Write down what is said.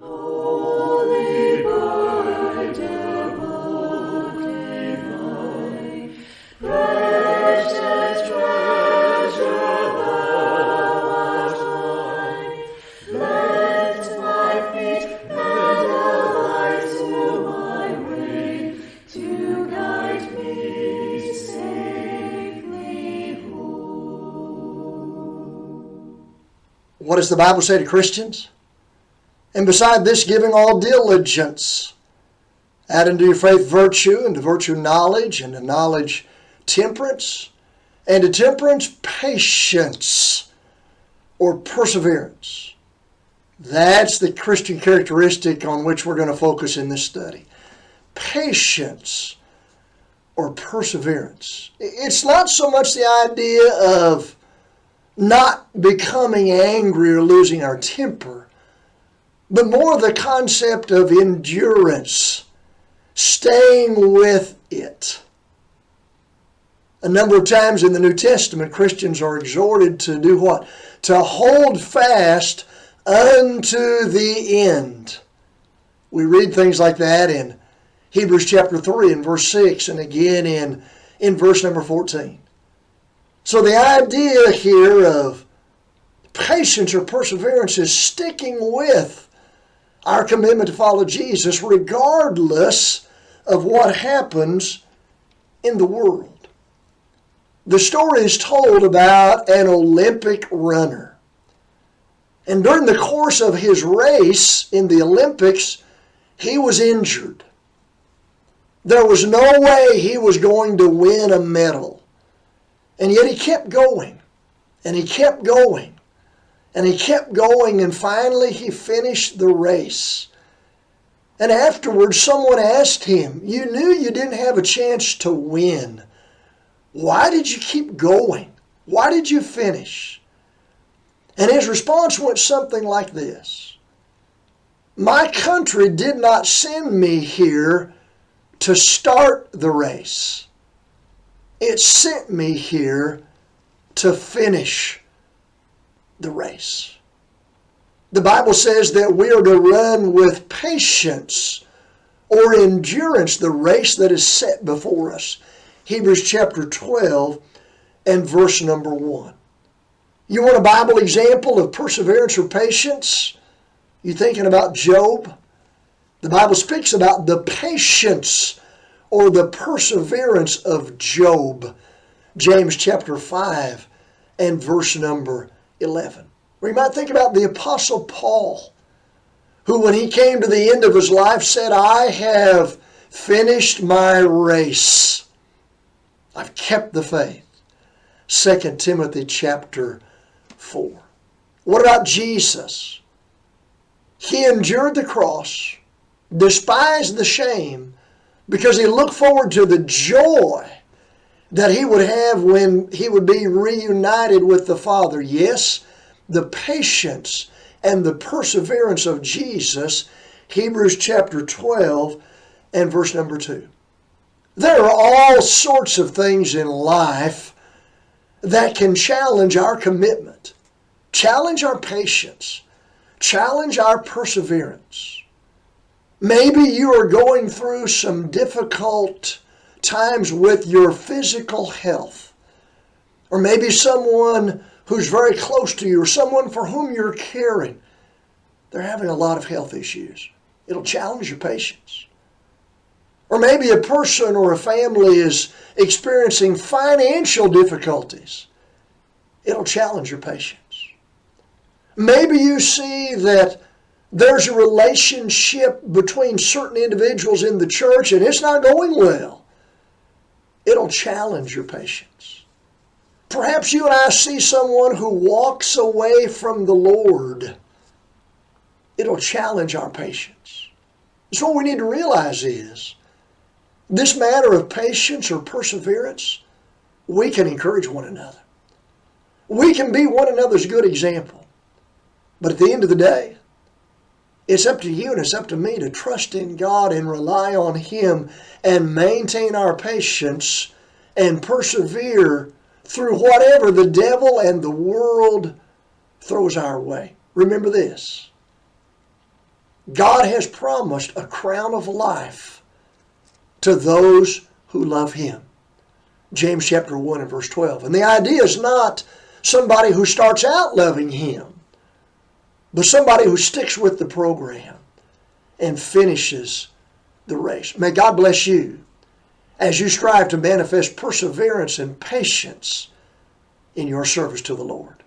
Holy Bride, devotee divine, precious treasure thou art mine. Let my feet and the lights of my way to guide me safely home. What does the Bible say to Christians? And beside this, giving all diligence, add unto your faith virtue, and to virtue knowledge, and to knowledge temperance, and to temperance patience or perseverance. That's the Christian characteristic on which we're going to focus in this study. Patience or perseverance. It's not so much the idea of not becoming angry or losing our temper, but more the concept of endurance, staying with it. A number of times in the New Testament, Christians are exhorted to do what? To hold fast unto the end. We read things like that in Hebrews chapter 3 and verse 6, and again in verse number 14. So the idea here of patience or perseverance is sticking with our commitment to follow Jesus regardless of what happens in the world. The story is told about an Olympic runner. And during the course of his race in the Olympics, he was injured. There was no way he was going to win a medal. And yet he kept going, and he kept going. And he kept going, and finally he finished the race. And afterwards, someone asked him, "You knew you didn't have a chance to win. Why did you keep going? Why did you finish?" And his response went something like this: "My country did not send me here to start the race. It sent me here to finish the race." The Bible says that we are to run with patience or endurance the race that is set before us. Hebrews chapter 12 and verse number 1. You want a Bible example of perseverance or patience? You thinking about Job? The Bible speaks about the patience or the perseverance of Job. James chapter 5 and verse number 11. Or you might think about the Apostle Paul, who when he came to the end of his life said, "I have finished my race. I've kept the faith." 2 Timothy chapter 4. What about Jesus? He endured the cross, despised the shame, because he looked forward to the joy that he would have when he would be reunited with the Father. Yes, the patience and the perseverance of Jesus, Hebrews chapter 12 and verse number 2. There are all sorts of things in life that can challenge our commitment, challenge our patience, challenge our perseverance. Maybe you are going through some difficult times with your physical health, or maybe someone who's very close to you, or someone for whom you're caring, they're having a lot of health issues. It'll challenge your patience. Or maybe a person or a family is experiencing financial difficulties. It'll challenge your patience. Maybe you see that there's a relationship between certain individuals in the church and it's not going well. It'll challenge your patience. Perhaps you and I see someone who walks away from the Lord. It'll challenge our patience. So what we need to realize is, this matter of patience or perseverance, we can encourage one another. We can be one another's good example. But at the end of the day, it's up to you and it's up to me to trust in God and rely on Him and maintain our patience and persevere through whatever the devil and the world throws our way. Remember this: God has promised a crown of life to those who love Him. James chapter 1 and verse 12. And the idea is not somebody who starts out loving Him, but somebody who sticks with the program and finishes the race. May God bless you as you strive to manifest perseverance and patience in your service to the Lord.